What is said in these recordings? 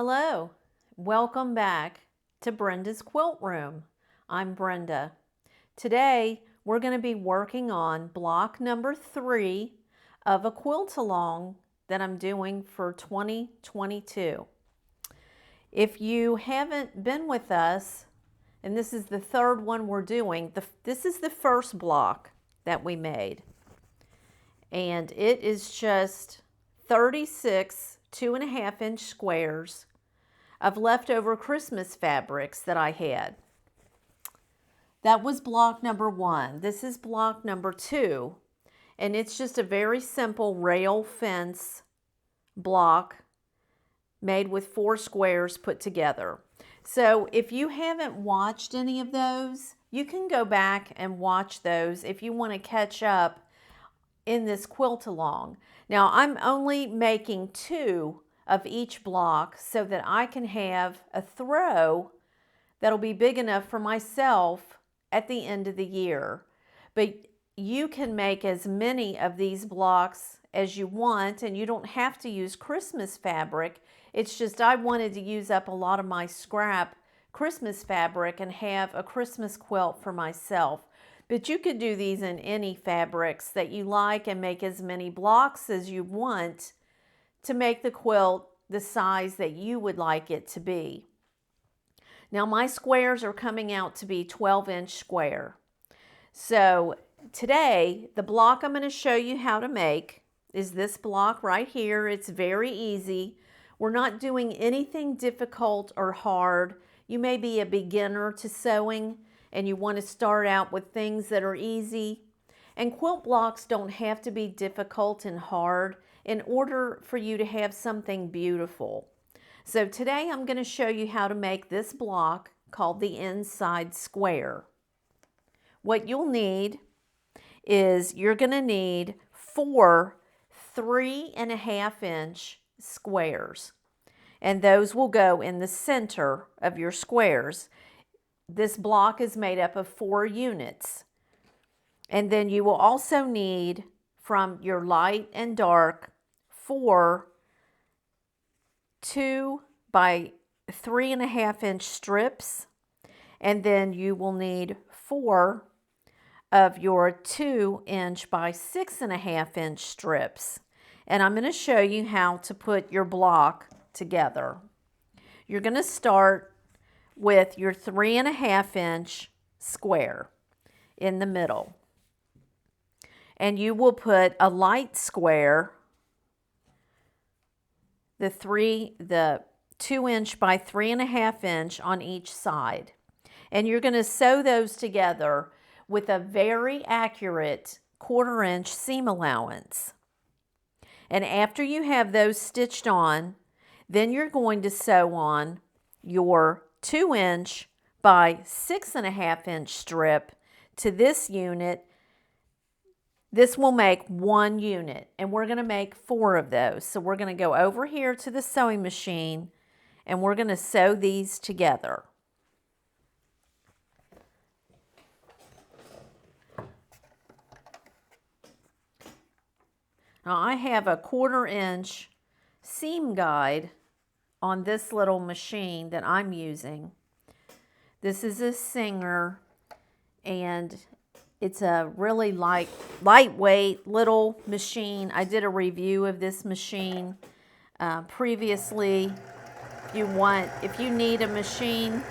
Hello, welcome back to Brenda's Quilt Room. I'm Brenda. Today we're going to be working on block number 3 of a quilt along that I'm doing for 2022. If you haven't been with us, and this is the third one we're doing, this is the first block that we made. And it is just 36 2.5-inch squares of leftover Christmas fabrics that I had. That was block number 1. This is block number 2, and it's just a very simple rail fence block made with 4 squares put together. So if you haven't watched any of those, you can go back and watch those if you want to catch up in this quilt along. Now I'm only making 2 of each block so that I can have a throw that'll be big enough for myself at the end of the year. But you can make as many of these blocks as you want, and you don't have to use Christmas fabric. It's just I wanted to use up a lot of my scrap Christmas fabric and have a Christmas quilt for myself. But you could do these in any fabrics that you like and make as many blocks as you want to make the quilt the size that you would like it to be. Now my squares are coming out to be 12-inch square. So today, the block I'm going to show you how to make is this block right here. It's very easy. We're not doing anything difficult or hard. You may be a beginner to sewing and you want to start out with things that are easy. And quilt blocks don't have to be difficult and hard in order for you to have something beautiful. So today I'm going to show you how to make this block called the inside square. What you'll need is you're going to need 4 3.5-inch squares. And those will go in the center of your squares. This block is made up of 4 units. And then you will also need from your light and dark 4 2 by 3.5-inch strips. And then you will need 4 of your 2-inch by 6.5-inch strips. And I'm going to show you how to put your block together. You're going to start with your 3.5-inch square in the middle. And you will put a light square, the 2-inch by 3.5-inch on each side. And you're going to sew those together with a very accurate 1/4-inch seam allowance. And after you have those stitched on, then you're going to sew on your 2-inch by 6.5-inch strip to this unit. This will make 1 unit, and we're going to make 4 of those. So we're going to go over here to the sewing machine, and we're going to sew these together. Now I have a 1/4-inch seam guide on this little machine that I'm using. This is a Singer, and it's a really lightweight little machine. I did a review of this machine previously. If you need a machine,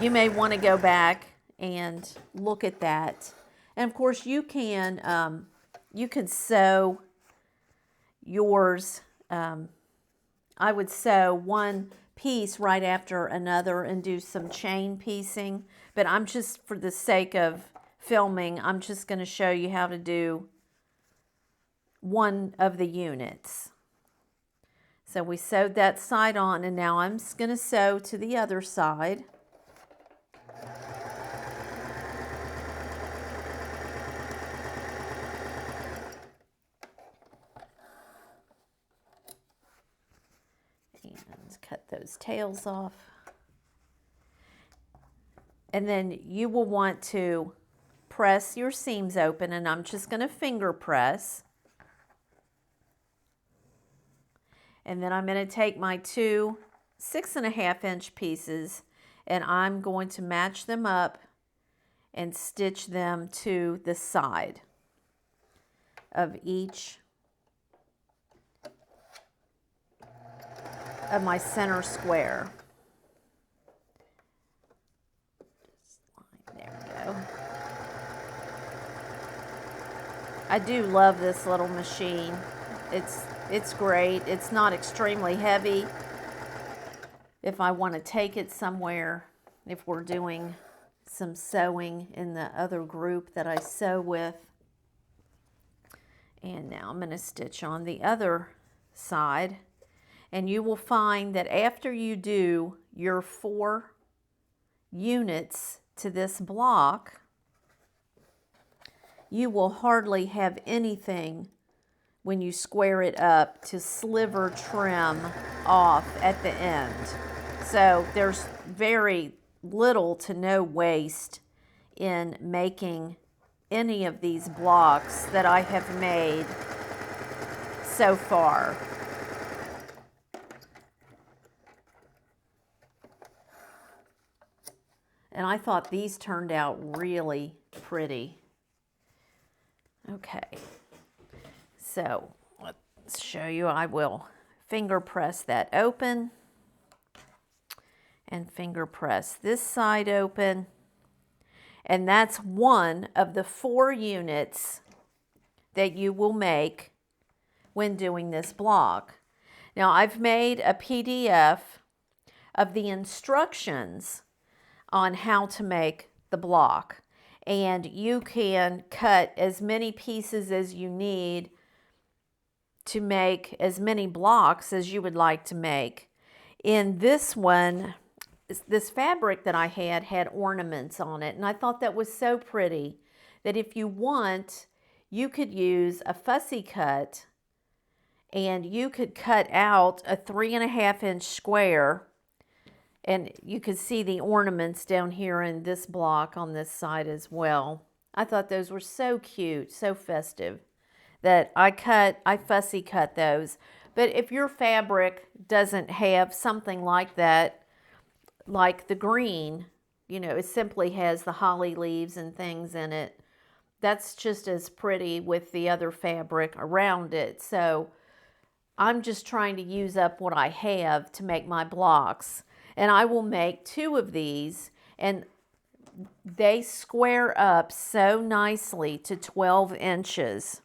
you may want to go back and look at that. And of course, you can sew yours. I would sew one piece right after another and do some chain piecing, but I'm just, for the sake of filming, I'm just going to show you how to do one of the units. So we sewed that side on, and now I'm just going to sew to the other side. And cut those tails off. And then you will want to press your seams open, and I'm just going to finger press. And then I'm going to take my two 6.5-inch pieces and I'm going to match them up and stitch them to the side of each of my center square. There we go. I do love this little machine. It's great. It's not extremely heavy. If I want to take it somewhere, if we're doing some sewing in the other group that I sew with. And now I'm going to stitch on the other side. And you will find that after you do your 4 units to this block, you will hardly have anything when you square it up to sliver trim off at the end. So there's very little to no waste in making any of these blocks that I have made so far. And I thought these turned out really pretty. Okay, so let's show you. I will finger press that open and finger press this side open. And that's one of the 4 units that you will make when doing this block. Now I've made a PDF of the instructions on how to make the block. And you can cut as many pieces as you need to make as many blocks as you would like to make. In this one, this fabric that I had ornaments on it, and I thought that was so pretty that if you want, you could use a fussy cut and you could cut out a 3.5-inch square. And you can see the ornaments down here in this block on this side as well. I thought those were so cute, so festive, that I fussy cut those. But if your fabric doesn't have something like that, like the green, you know, it simply has the holly leaves and things in it, that's just as pretty with the other fabric around it. So I'm just trying to use up what I have to make my blocks. And I will make 2 of these, and they square up so nicely to 12 inches.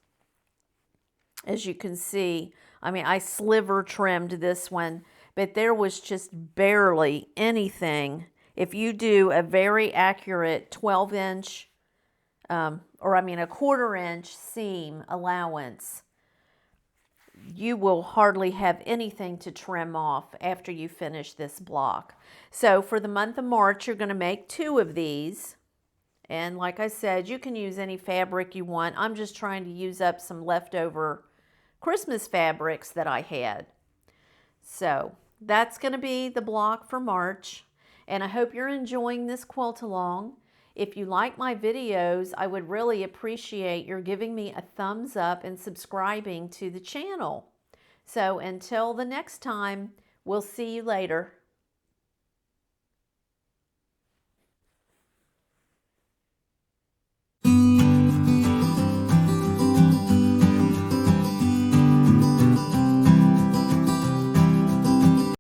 As you can see, I mean, I sliver trimmed this one, but there was just barely anything. If you do a very accurate 12-inch, a 1/4-inch seam allowance, you will hardly have anything to trim off after you finish this block. So for the month of March, you're going to make 2 of these. And like I said, you can use any fabric you want. I'm just trying to use up some leftover Christmas fabrics that I had. So that's going to be the block for March. And I hope you're enjoying this quilt along. If you like my videos, I would really appreciate your giving me a thumbs up and subscribing to the channel. So until the next time, we'll see you later.